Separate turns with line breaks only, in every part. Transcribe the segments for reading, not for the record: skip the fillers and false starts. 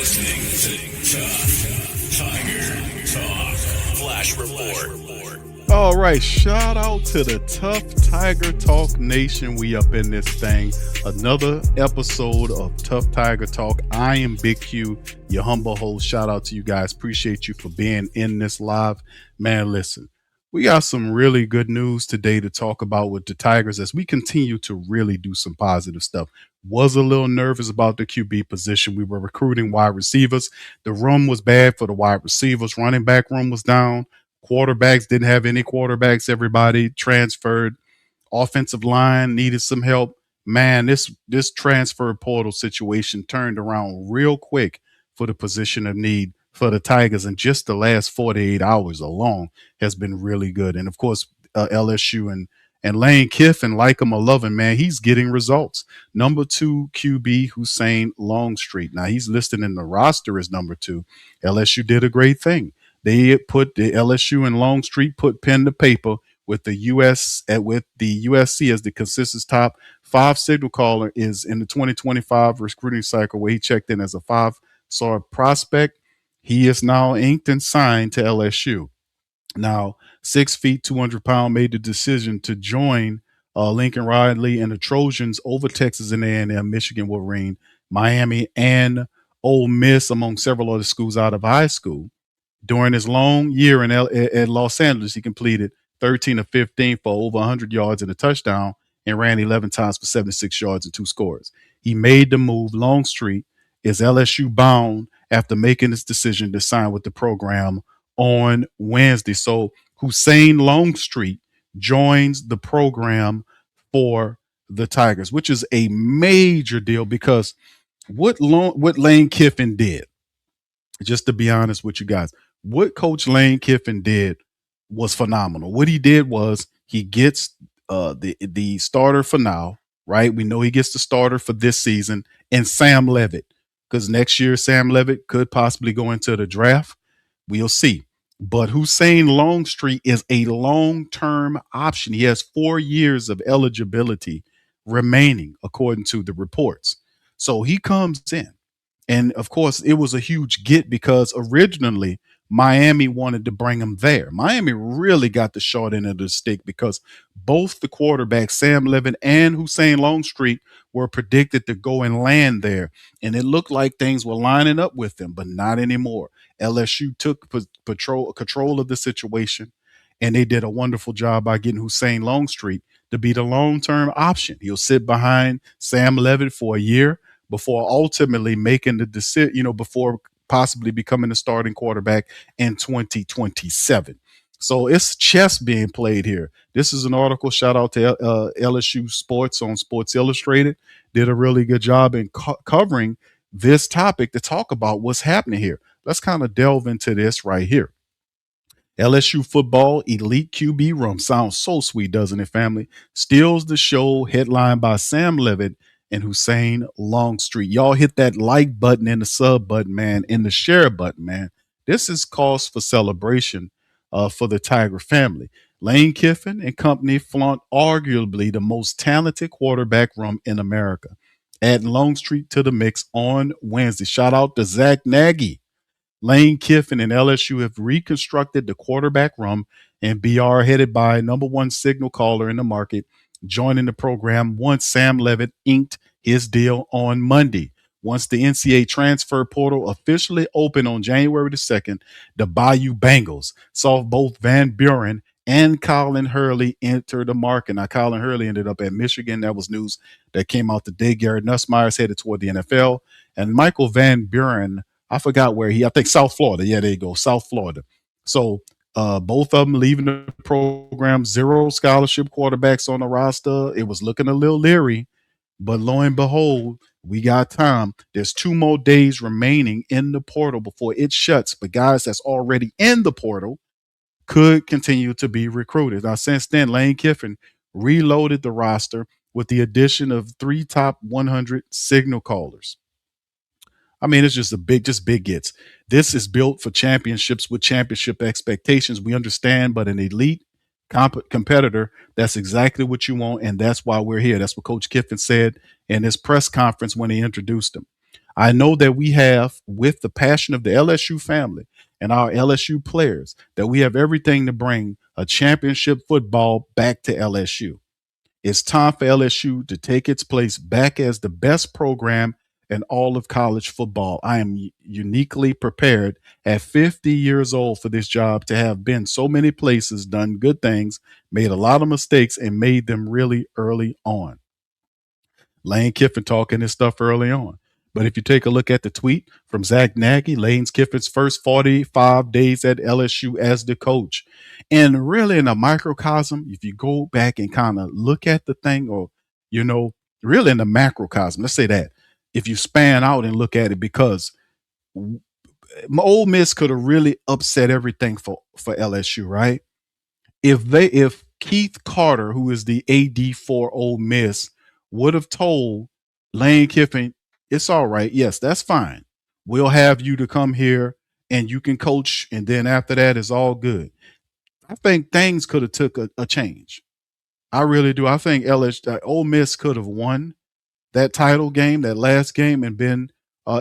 listening to Tuff Tiger Talk Flash Report.
All right, shout out to the Tuff Tiger Talk Nation. We up in this thing. Another episode of Tuff Tiger Talk. I am Big Q, your humble host. Shout out to you guys. Appreciate you for being in this live. Man, listen, we got some really good news today to talk about with the Tigers as we continue to really do some positive stuff. Was a little nervous about the QB position. We were recruiting wide receivers. The room was bad for the wide receivers. Running back room was down. Quarterbacks didn't have any quarterbacks. Everybody transferred. Offensive line needed some help. Man, this transfer portal situation turned around real quick for the position of need for the Tigers, and just the last 48 hours alone has been really good. And of course, LSU and Lane Kiffin, like him or love him, man, he's getting results. Number 2 QB Julian Longstreet. Now he's listed in the roster as number 2. LSU did a great thing. They put the LSU and Longstreet put pen to paper with the USC as the consensus top 5 signal caller is in the 2025 recruiting cycle, where he checked in as a 5-star prospect. He is now inked and signed to LSU. Now, 6 feet, 200-pound, made the decision to join Lincoln Riley and the Trojans over Texas and A&M, Michigan, Wolverine, Miami, and Ole Miss, among several other schools out of high school. During his long year at Los Angeles, he completed 13 of 15 for over 100 yards and a touchdown and ran 11 times for 76 yards and 2 scores. He made the move. Longstreet is LSU bound after making his decision to sign with the program on Wednesday. So Julian Longstreet joins the program for the Tigers, which is a major deal because what Lane Kiffin did, just to be honest with you guys, what Coach Lane Kiffin did was phenomenal. What he did was he gets the starter for now, right? We know he gets the starter for this season, and Sam Levitt, because next year Sam Levitt could possibly go into the draft. We'll see. But Julian Longstreet is a long-term option. He has 4 years of eligibility remaining, according to the reports. So he comes in. And of course, it was a huge get because originally Miami wanted to bring him there. Miami really got the short end of the stick because both the quarterbacks, Sam Levitt and Julian Longstreet, were predicted to go and land there. And it looked like things were lining up with them, but not anymore. LSU took control of the situation, and they did a wonderful job by getting Julian Longstreet to be the long-term option. He'll sit behind Sam Levitt for a year before ultimately making the decision, before possibly becoming the starting quarterback in 2027. So it's chess being played here. This is an article, shout out to LSU Sports on Sports Illustrated, did a really good job in covering this topic to talk about what's happening here. Let's kind of delve into this right here. LSU football elite QB room. Sounds so sweet, doesn't it, family? Steals the show, headlined by Sam Levitt and Julian Longstreet. Y'all hit that like button and the sub button, man, and the share button, man. This is cause for celebration for the Tiger family. Lane Kiffin and company flaunt arguably the most talented quarterback room in America. Add Longstreet to the mix on Wednesday. Shout out to Zach Nagy. Lane Kiffin and LSU have reconstructed the quarterback room, and BR, headed by number 1 signal caller in the market, joining the program once Sam Levitt inked his deal on Monday. Once the NCAA transfer portal officially opened on January the 2nd, the Bayou Bengals saw both Van Buren and Colin Hurley enter the market. Now, Colin Hurley ended up at Michigan. That was news that came out today. Garrett Nussmeier's headed toward the NFL. And Michael Van Buren, I forgot where I think South Florida. Yeah, there you go, South Florida. So both of them leaving the program, 0 scholarship quarterbacks on the roster. It was looking a little leery, but lo and behold, we got time. There's 2 more days remaining in the portal before it shuts. But guys that's already in the portal could continue to be recruited. Now, since then, Lane Kiffin reloaded the roster with the addition of 3 top 100 signal callers. I mean, it's just big gets. This is built for championships with championship expectations. We understand, but an elite competitor, that's exactly what you want, and that's why we're here. That's what Coach Kiffin said in his press conference when he introduced him. I know that we have, with the passion of the LSU family and our LSU players, that we have everything to bring a championship football back to LSU. It's time for LSU to take its place back as the best program in all of college football. I am uniquely prepared at 50 years old for this job to have been so many places, done good things, made a lot of mistakes, and made them really early on. Lane Kiffin talking this stuff early on. But if you take a look at the tweet from Zach Nagy, Lane Kiffin's first 45 days at LSU as the coach. And really, in a microcosm, if you go back and kind of look at the thing, or, really in the macrocosm, let's say that, if you span out and look at it, because Ole Miss could have really upset everything for LSU, right? If Keith Carter, who is the AD for Ole Miss, would have told Lane Kiffin, it's all right. Yes, that's fine. We'll have you to come here and you can coach. And then after that, it's all good. I think things could have took a change. I really do. I think Ole Miss could have won that title game, that last game, and been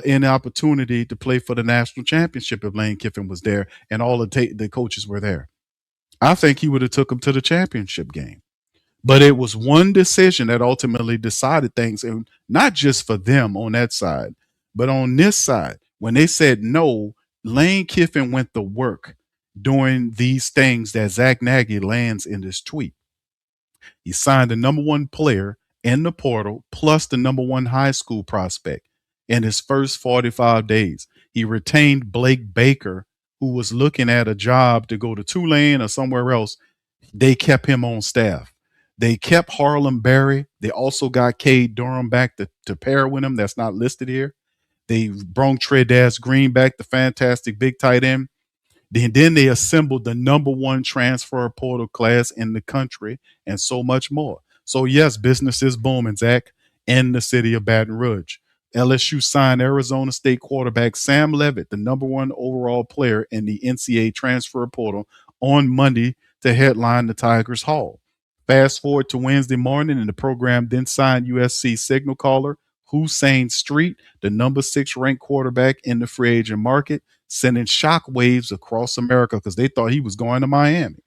in the opportunity to play for the national championship if Lane Kiffin was there and all the coaches were there. I think he would have took them to the championship game. But it was one decision that ultimately decided things, and not just for them on that side, but on this side. When they said no, Lane Kiffin went to work doing these things that Zach Nagy lands in this tweet. He signed the number one player in the portal plus the number one high school prospect in his first 45 days. He retained Blake Baker, who was looking at a job to go to Tulane or somewhere else. They kept him on staff. They kept Harlem Berry. They also got Cade Durham back to pair with him. That's not listed here. They brought Tredaz Green back, the fantastic big tight end. Then they assembled the number one transfer portal class in the country and so much more. So, yes, business is booming, Zach, in the city of Baton Rouge. LSU signed Arizona State quarterback Sam Levitt, the number one overall player in the NCAA transfer portal, on Monday to headline the Tigers Hall. Fast forward to Wednesday morning, and the program then signed USC signal caller Hussein Street, the number 6 ranked quarterback in the free agent market, sending shockwaves across America because they thought he was going to Miami.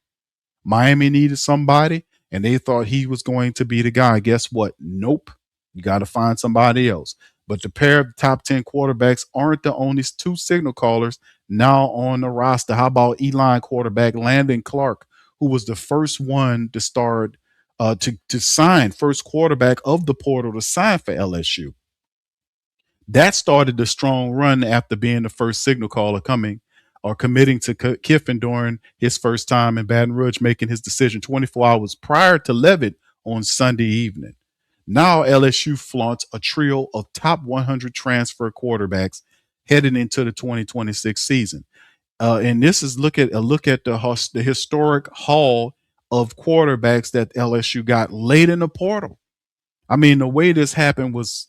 Miami needed somebody, and they thought he was going to be the guy. Guess what? Nope. You got to find somebody else. But the pair of the top 10 quarterbacks aren't the only 2 signal callers now on the roster. How about Elon quarterback Landon Clark, who was the first one to start to sign, first quarterback of the portal to sign for LSU. That started the strong run after being the first signal caller committing to Kiffin during his first time in Baton Rouge, making his decision 24 hours prior to Levitt on Sunday evening. Now LSU flaunts a trio of top 100 transfer quarterbacks heading into the 2026 season. And this is a look at the historic haul of quarterbacks that LSU got late in the portal. I mean, the way this happened was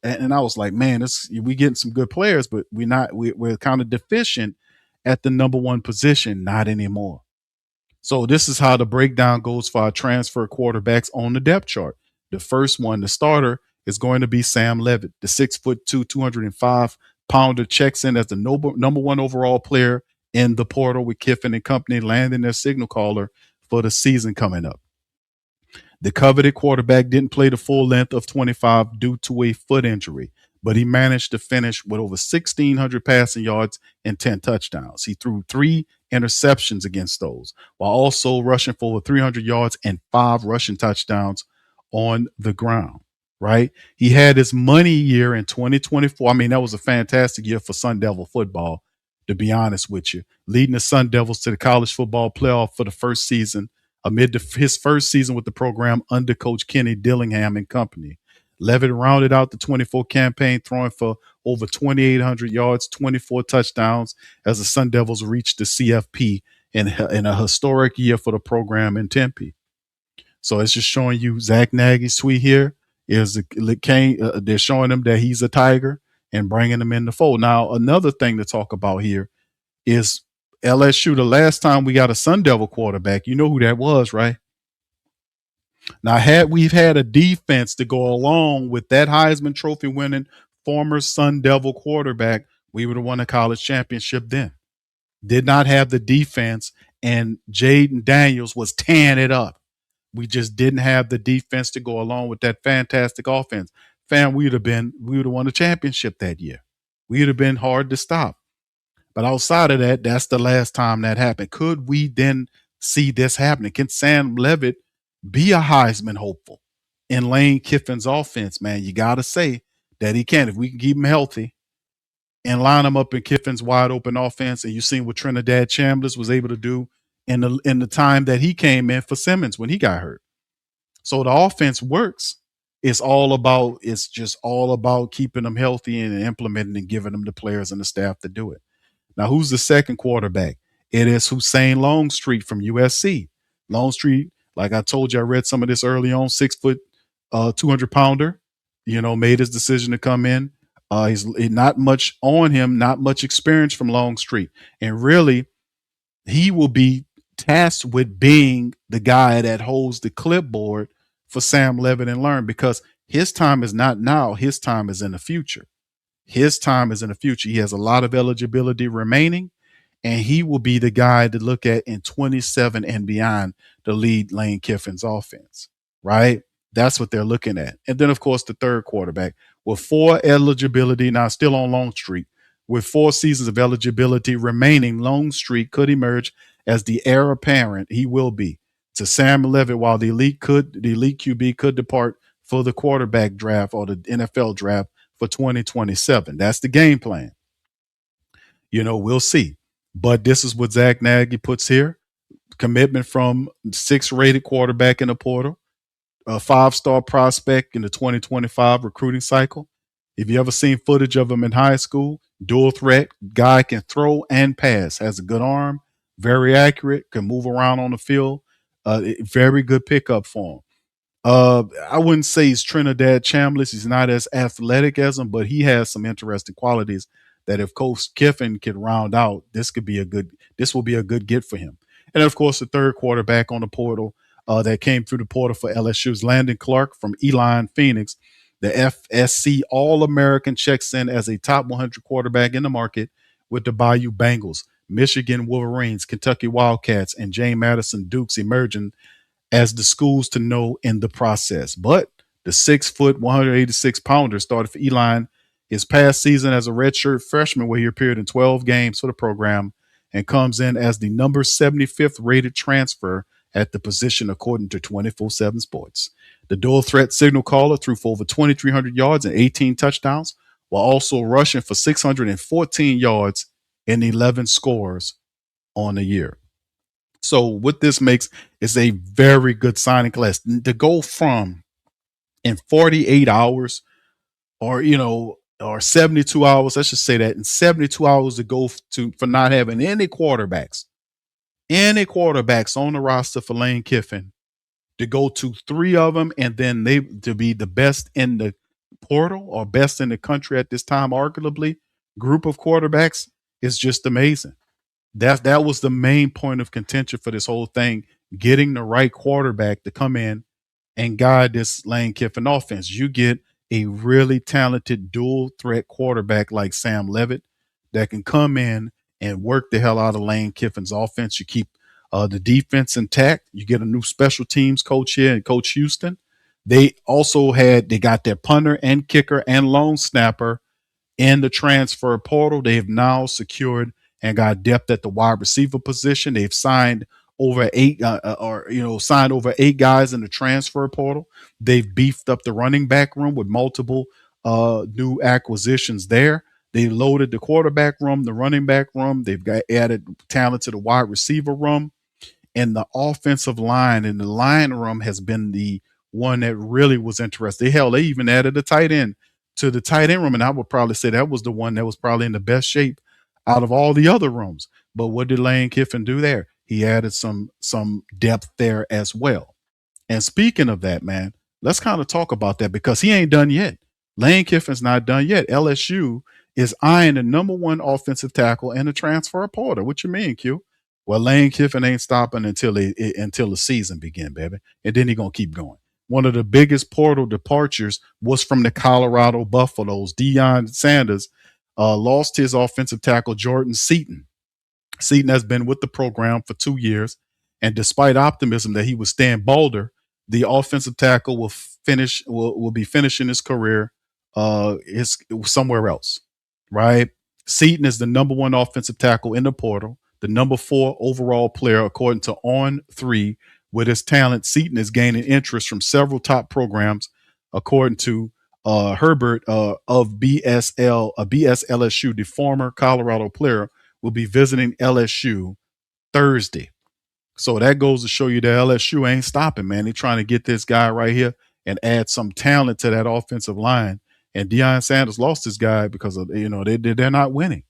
and I was like, man, we getting some good players, but we're kind of deficient at the number one position. Not anymore. So this is how the breakdown goes for our transfer quarterbacks on the depth chart. The first one, the starter, is going to be Sam Levitt, the 6'2", 205-pounder, checks in as the number one overall player in the portal with Kiffin and company, landing their signal caller for the season coming up. The coveted quarterback didn't play the full length of 25 due to a foot injury, but he managed to finish with over 1,600 passing yards and 10 touchdowns. He threw 3 interceptions against those, while also rushing for over 300 yards and 5 rushing touchdowns on the ground, right? He had his money year in 2024. I mean, that was a fantastic year for Sun Devil football, to be honest with you, leading the Sun Devils to the college football playoff for the first season amid his first season with the program under Coach Kenny Dillingham and company. Levitt rounded out the 24 campaign, throwing for over 2,800 yards, 24 touchdowns as the Sun Devils reached the CFP in a historic year for the program in Tempe. So it's just showing you Zach Nagy's tweet here is they're showing him that he's a Tiger and bringing him in the fold. Now, another thing to talk about here is LSU. The last time we got a Sun Devil quarterback, you know who that was, right? Now, we've had a defense to go along with that Heisman Trophy winning former Sun Devil quarterback, we would have won a college championship then. Did not have the defense, and Jaden Daniels was tearing it up. We just didn't have the defense to go along with that fantastic offense. Fam, we would have won a championship that year. We would have been hard to stop. But outside of that, that's the last time that happened. Could we then see this happening? Can Sam Levitt be a Heisman hopeful in Lane Kiffin's offense, man? You got to say that he can. If we can keep him healthy and line him up in Kiffin's wide open offense, and you've seen what Trinidad Chambliss was able to do in the time that he came in for Simmons when he got hurt. So the offense works. It's just all about keeping them healthy and implementing and giving them the players and the staff to do it. Now, who's the second quarterback? It is Hussein Longstreet from USC. Longstreet, like I told you, I read some of this early on, 6 foot, 200 pounder, made his decision to come in. He's not much on him, not much experience from Longstreet. And really, he will be tasked with being the guy that holds the clipboard for Sam Levitt and Learn, because his time is not now. His time is in the future. His time is in the future. He has a lot of eligibility remaining, and he will be the guy to look at in 27 and beyond to lead Lane Kiffin's offense, right? That's what they're looking at. And then, of course, the third quarterback with 4 eligibility, now still on Longstreet, with 4 seasons of eligibility remaining, Longstreet could emerge as the heir apparent. He will be to Sam Levitt, while the elite QB could depart for the quarterback draft or the NFL draft for 2027. That's the game plan. We'll see. But this is what Zach Nagy puts here. Commitment from 6th rated quarterback in the portal, a 5-star prospect in the 2025 recruiting cycle. If you ever seen footage of him in high school, dual threat, guy can throw and pass, has a good arm, very accurate, can move around on the field. Very good pickup for him. I wouldn't say he's Trinidad Chambliss. He's not as athletic as him, but he has some interesting qualities that if Coach Kiffin can round out, this will be a good get for him. And of course, the third quarterback on the portal that came through the portal for LSU's Landon Clark from Elon Phoenix. The FSC All-American checks in as a top 100 quarterback in the market with the Bayou Bengals, Michigan Wolverines, Kentucky Wildcats, and James Madison Dukes emerging as the schools to know in the process. But the 6 foot, 186 pounder started for Elon his past season as a redshirt freshman, where he appeared in 12 games for the program and comes in as the number 75th rated transfer at the position, according to 24/7 Sports. The dual threat signal caller threw for over 2,300 yards and 18 touchdowns, while also rushing for 614 yards and 11 scores on the year. So what this makes is a very good signing class to go from in 48 hours or 72 hours. Let's just say that in 72 hours to go for not having any quarterbacks on the roster for Lane Kiffin, to go to 3 of them, and then they to be the best in the portal or best in the country at this time, arguably, group of quarterbacks is just amazing. That was the main point of contention for this whole thing, getting the right quarterback to come in and guide this Lane Kiffin offense. You get a really talented dual threat quarterback like Sam Levitt that can come in and work the hell out of Lane Kiffin's offense. You keep the defense intact. You get a new special teams coach here and Coach Houston. They got their punter and kicker and long snapper in the transfer portal. They have now secured and got depth at the wide receiver position. They've signed over 8 guys in the transfer portal. They've beefed up the running back room with multiple new acquisitions there. They loaded the quarterback room, the running back room. They've got added talent to the wide receiver room, and the offensive line and the line room has been the one that really was interesting. Hell, they even added a tight end to the tight end room, and I would probably say that was the one that was probably in the best shape out of all the other rooms. But what did Lane Kiffin do there? He added some depth there as well. And speaking of that, man, let's kind of talk about that, because he ain't done yet. Lane Kiffin's not done yet. LSU is eyeing the number 1 offensive tackle in the transfer portal. What you mean, Q? Well, Lane Kiffin ain't stopping until the season begin, baby. And then he going to keep going. one of the biggest portal departures was from the Colorado Buffaloes. Deion Sanders lost his offensive tackle, Jordan Seaton. Seaton has been with the program for 2 years, and despite optimism that he would stand Boulder, the offensive tackle will be finishing his career is somewhere else, right? Seaton is the number one offensive tackle in the portal, the number 4 overall player according to On3. With his talent, Seaton is gaining interest from several top programs, according to Herbert of BSLSU, the former Colorado player, will be visiting LSU Thursday. So that goes to show you that LSU ain't stopping, man. They're trying to get this guy right here and add some talent to that offensive line. And Deion Sanders lost this guy because of, they're not winning.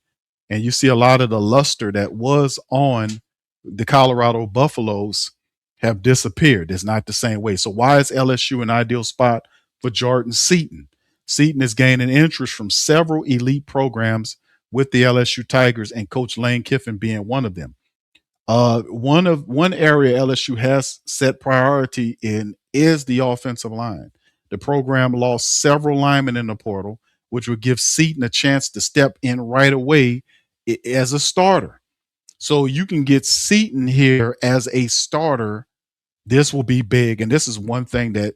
And you see a lot of the luster that was on the Colorado Buffaloes have disappeared. It's not the same way. So why is LSU an ideal spot for Jordan Seaton? Seaton is gaining interest from several elite programs, with the LSU Tigers and Coach Lane Kiffin being one of them. One area LSU has set priority in is the offensive line. The program lost several linemen in the portal, which would give Seaton a chance to step in right away as a starter. So you can get Seaton here as a starter. This will be big, and this is one thing that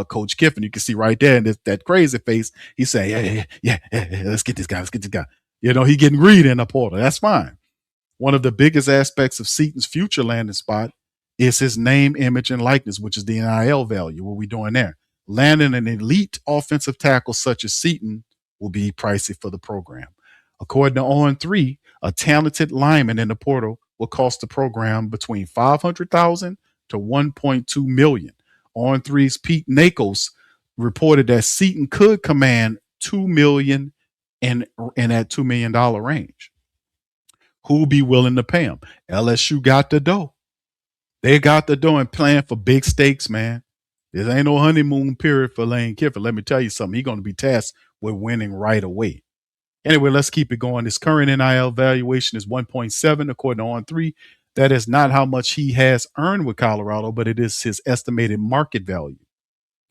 Coach Kiffin, you can see right there, and that crazy face, he's saying, yeah, let's get this guy. He getting greedy in the portal. That's fine. One of the biggest aspects of Seaton's future landing spot is his name, image, and likeness, which is the NIL value. What we doing there? Landing an elite offensive tackle such as Seaton will be pricey for the program. According to On3, a talented lineman in the portal will cost the program between $500,000 to $1.2 million. On3's Pete Nakos reported that Seaton could command $2 million in that $2 million range. Who'll be willing to pay him? LSU got the dough. They got the dough and playing for big stakes, man. There ain't no honeymoon period for Lane Kiffin. Let me tell you something. He's going to be tasked with winning right away. Anyway, let's keep it going. His current NIL valuation is 1.7, according to On3. That is not how much he has earned with Colorado, but it is his estimated market value.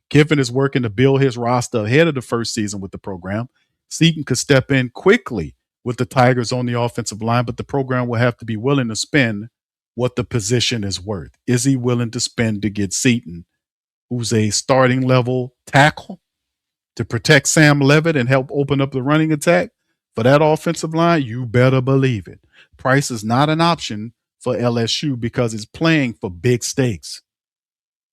Kiffin is working to build his roster ahead of the first season with the program. Seaton could step in quickly with the Tigers on the offensive line, but the program will have to be willing to spend what the position is worth. Is he willing to spend to get Seaton, who's a starting level tackle, to protect Sam Levitt and help open up the running attack for that offensive line? You better believe it. Price is not an option for LSU because it's playing for big stakes.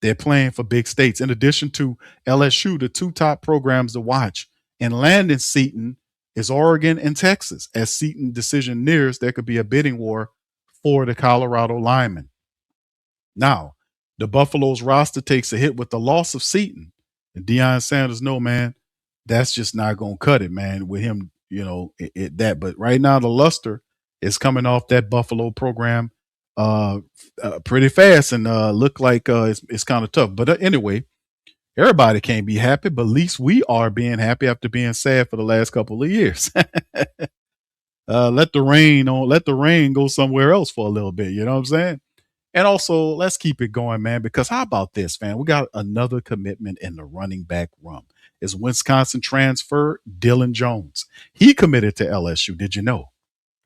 They're playing for big stakes. In addition to LSU, the 2 top programs to watch in landing Seaton is Oregon and Texas. As Seaton decision nears, there could be a bidding war for the Colorado lineman. Now, the Buffaloes roster takes a hit with the loss of Seaton. And Deion Sanders, no, man, that's just not going to cut it, man, with him, that. But right now, the luster is coming off that Buffalo program pretty fast and look like it's kind of tough. But anyway, everybody can't be happy, but at least we are being happy after being sad for the last couple of years. Let the rain go somewhere else for a little bit. You know what I'm saying? And also, let's keep it going, man, because how about this, man? We got another commitment in the running back room. It's Wisconsin transfer Dilin Jones. He committed to LSU. Did you know?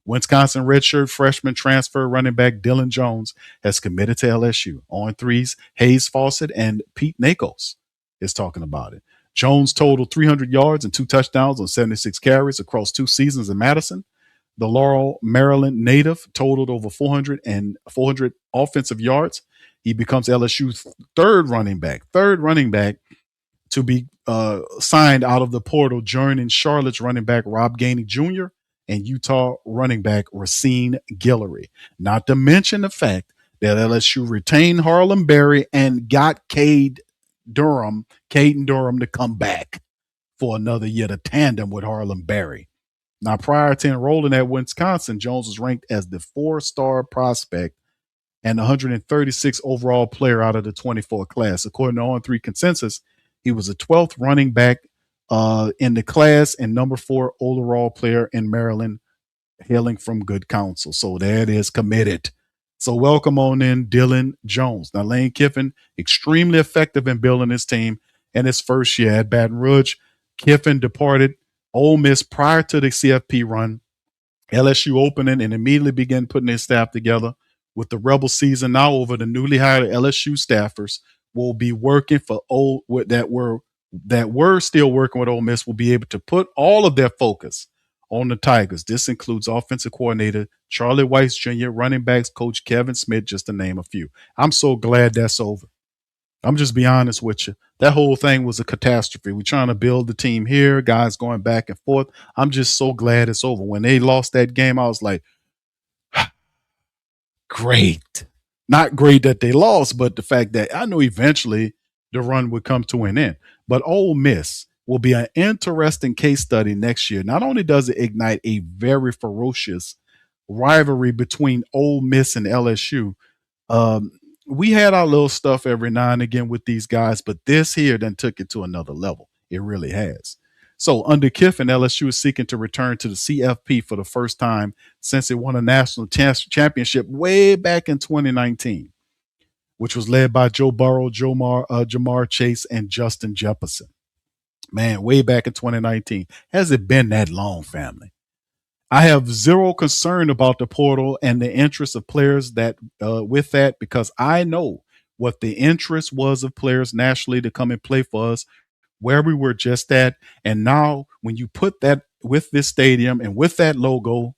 Wisconsin redshirt freshman transfer running back Dilin Jones has committed to LSU. On3's Hayes Fawcett and Pete Nakos is talking about it. Jones totaled 300 yards and 2 touchdowns on 76 carries across 2 seasons in Madison. The Laurel, Maryland native totaled over 400 offensive yards. He becomes LSU's third running back to be signed out of the portal, joining Charlotte's running back Rob Gainey Jr. and Utah running back Racine Guillory. Not to mention the fact that LSU retained Harlem Berry and got Caden Durham to come back for another year to tandem with Harlem Berry. Now, prior to enrolling at Wisconsin, Jones was ranked as the 4-star prospect and 136 overall player out of the 24 class. According to On3 consensus, he was the 12th running back in the class and number 4 overall player in Maryland, hailing from good counsel. So there it is, committed. So welcome on in Dilin Jones. Now, Lane Kiffin, extremely effective in building his team in his first year at Baton Rouge. Kiffin departed Ole Miss prior to the CFP run, LSU opening, and immediately began putting his staff together. With the Rebel season now over, the newly hired LSU staffers will be working for that were still working with Ole Miss will be able to put all of their focus on the Tigers. This includes offensive coordinator Charlie Weiss Jr., running backs coach Kevin Smith, just to name a few. I'm so glad that's over. I'm just be honest with you. That whole thing was a catastrophe. We're trying to build the team here, guys going back and forth. I'm just so glad it's over. When they lost that game, I was like, great. Not great that they lost, but the fact that I knew eventually the run would come to an end. But Ole Miss will be an interesting case study next year. Not only does it ignite a very ferocious rivalry between Ole Miss and LSU, um, we had our little stuff every now and again with these guys, but this here then took it to another level. It really has. So under Kiffin, LSU is seeking to return to the CFP for the first time since it won a national championship way back in 2019, which was led by Joe Burrow, Jamar Chase, and Justin Jefferson. Man, way back in 2019. Has it been that long, family? I have zero concern about the portal and the interest of players that with that, because I know what the interest was of players nationally to come and play for us, where we were just at. And now when you put that with this stadium and with that logo,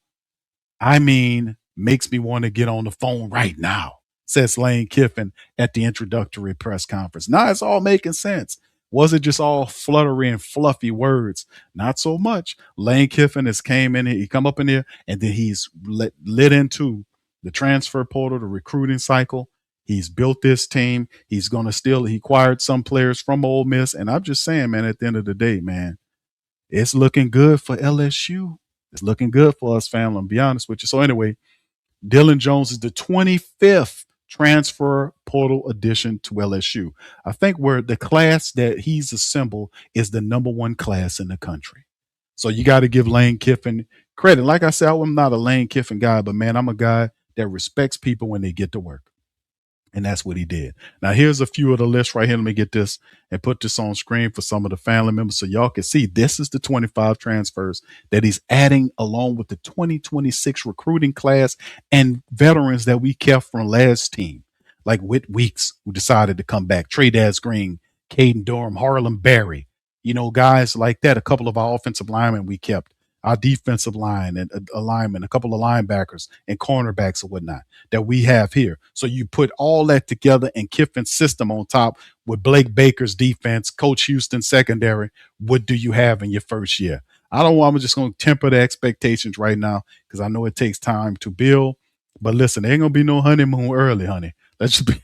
I mean, makes me want to get on the phone right now, says Lane Kiffin at the introductory press conference. Now it's all making sense. Was it just all fluttery and fluffy words? Not so much. Lane Kiffin has came in here, he come up in here, and then he's lit into the transfer portal, the recruiting cycle. He's built this team. He's going to he acquired some players from Ole Miss. And I'm just saying, man, at the end of the day, man, it's looking good for LSU. It's looking good for us, family. I'm be honest with you. So anyway, Dilin Jones is the 25th transfer portal addition to LSU. I think where the class that he's assembled is the number one class in the country. So you got to give Lane Kiffin credit. Like I said, I'm not a Lane Kiffin guy, but man, I'm a guy that respects people when they get to work. And that's what he did. Now, here's a few of the lists right here. Let me get this and put this on screen for some of the family members so y'all can see. This is the 25 transfers that he's adding along with the 2026 recruiting class and veterans that we kept from last team, like Whit Weeks, who decided to come back, Trey Daz Green, Caden Durham, Harlem Berry, guys like that. A couple of our offensive linemen we kept, our defensive line and alignment, a couple of linebackers and cornerbacks and whatnot that we have here. So you put all that together and Kiffin's system on top with Blake Baker's defense, Coach Houston secondary. What do you have in your first year? I'm just going to temper the expectations right now because I know it takes time to build. But listen, there ain't going to be no honeymoon early, honey. Let's just be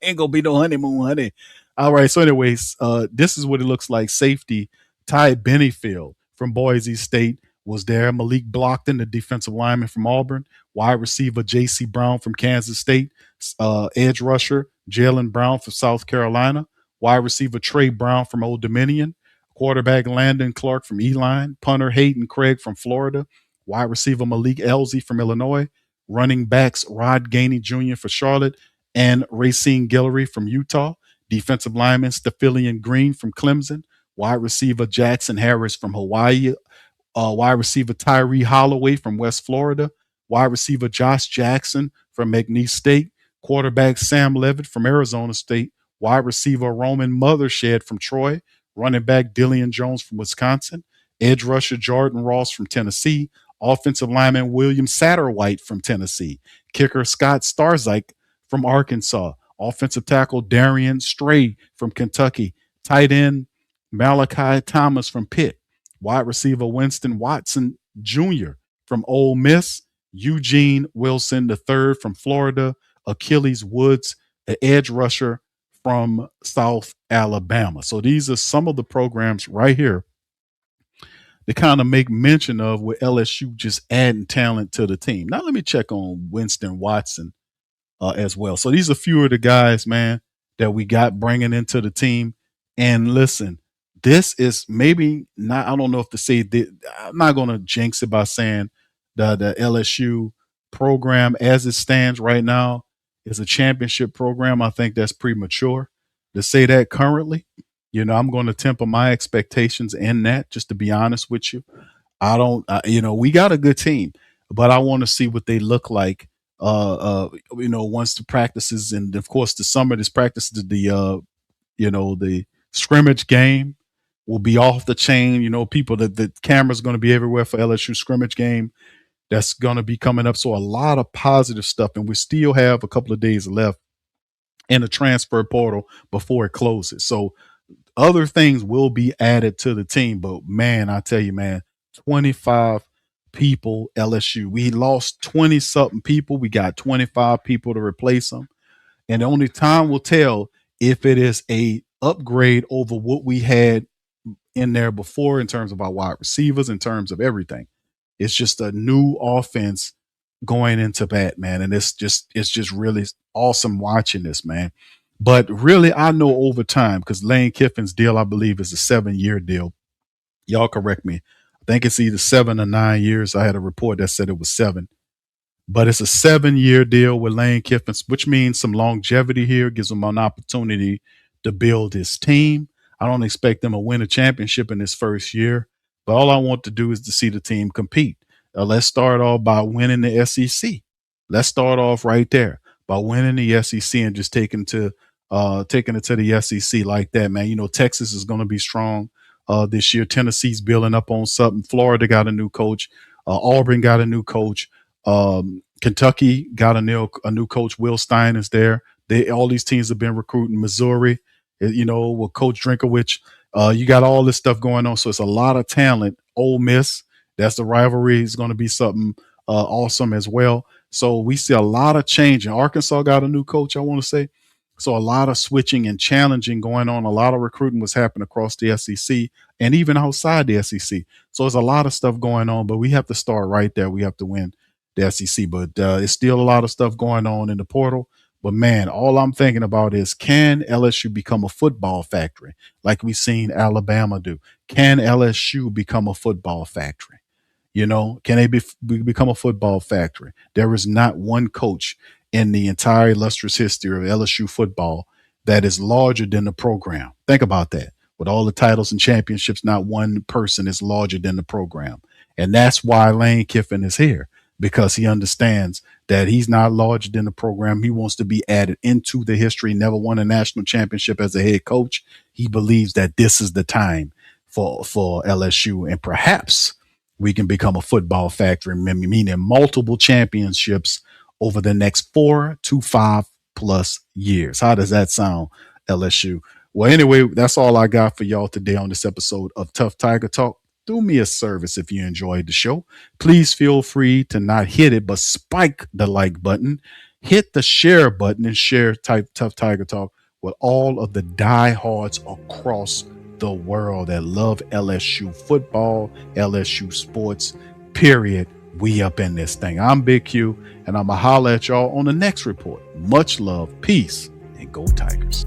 ain't going to be no honeymoon, honey. All right. So anyways, this is what it looks like. Safety, Ty Bennyfield from Boise State was there. Malik Blockton, the defensive lineman from Auburn. Wide receiver J.C. Brown from Kansas State. Edge rusher Jalen Brown from South Carolina. Wide receiver Trey Brown from Old Dominion. Quarterback Landon Clark from Eline. Punter Hayden Craig from Florida. Wide receiver Malik Elzy from Illinois. Running backs Rod Gainey Jr. for Charlotte and Racine Guillory from Utah. Defensive lineman Stephilian Green from Clemson. Wide receiver Jackson Harris from Hawaii. Wide receiver Tyree Holloway from West Florida. Wide receiver Josh Jackson from McNeese State. Quarterback Sam Levitt from Arizona State. Wide receiver Roman Mothershed from Troy. Running back Dillian Jones from Wisconsin. Edge rusher Jordan Ross from Tennessee. Offensive lineman William Satterwhite from Tennessee. Kicker Scott Starzyk from Arkansas. Offensive tackle Darian Stray from Kentucky. Tight end Malachi Thomas from Pitt. Wide receiver Winston Watson Jr. from Ole Miss. Eugene Wilson III from Florida. Achilles Woods, the edge rusher from South Alabama. So these are some of the programs right here to kind of make mention of with LSU just adding talent to the team. Now let me check on Winston Watson as well. So these are a few of the guys, man, that we got bringing into the team. And listen, this is maybe not, I don't know if to say that, I'm not going to jinx it by saying the LSU program as it stands right now is a championship program. I think that's premature to say that currently. I'm going to temper my expectations in that, just to be honest with you. I don't, we got a good team, but I want to see what they look like. Once the practices, and of course the summer, this practice, the scrimmage game will be off the chain. People, that the camera's going to be everywhere for LSU scrimmage game. That's going to be coming up. So a lot of positive stuff, and we still have a couple of days left in the transfer portal before it closes. So other things will be added to the team, but man, I tell you, man, 25 people LSU. We lost 20 something people. We got 25 people to replace them. And only time will tell if it is a upgrade over what we had in there before in terms of our wide receivers, in terms of everything. It's just a new offense going into bat, man. And it's just really awesome watching this, man. But really, I know over time, because Lane Kiffin's deal, I believe, is a 7-year deal. Y'all correct me. I think it's either 7 or 9 years. I had a report that said it was 7. But it's a 7-year deal with Lane Kiffin, which means some longevity here, gives him an opportunity to build his team. I don't expect them to win a championship in his first year, but all I want to do is to see the team compete. Let's start off by winning the SEC. Let's start off right there by winning the SEC and just taking it to the SEC like that, man. Texas is going to be strong this year. Tennessee's building up on something. Florida got a new coach. Auburn got a new coach. Kentucky got a new coach. Will Stein is there. All these teams have been recruiting. Missouri, with Coach Drinkovich. You got all this stuff going on. So it's a lot of talent. Ole Miss, that's the rivalry. Is going to be something awesome as well. So we see a lot of change. And Arkansas got a new coach, I want to say. So a lot of switching and challenging going on. A lot of recruiting was happening across the SEC and even outside the SEC. So there's a lot of stuff going on, but we have to start right there. We have to win the SEC, but it's still a lot of stuff going on in the portal. But man, all I'm thinking about is, can LSU become a football factory like we've seen Alabama do? Can LSU become a football factory? Can they become a football factory? There is not one coach in the entire illustrious history of LSU football that is larger than the program. Think about that. With all the titles and championships, not one person is larger than the program. And that's why Lane Kiffin is here, because he understands that he's not larger than the program. He wants to be added into the history. Never won a national championship as a head coach. He believes that this is the time for LSU, and perhaps we can become a football factory, meaning multiple championships over the next 4 to 5 plus years. How does that sound, LSU? Well, anyway, that's all I got for y'all today on this episode of Tuff Tiger Talk. Do me a service if you enjoyed the show. Please feel free to not hit it, but spike the like button. Hit the share button and share Tuff Tiger Talk with all of the diehards across the world that love LSU football, LSU sports, period. We up in this thing. I'm Big Q, and I'm going to holler at y'all on the next report. Much love, peace, and go Tigers.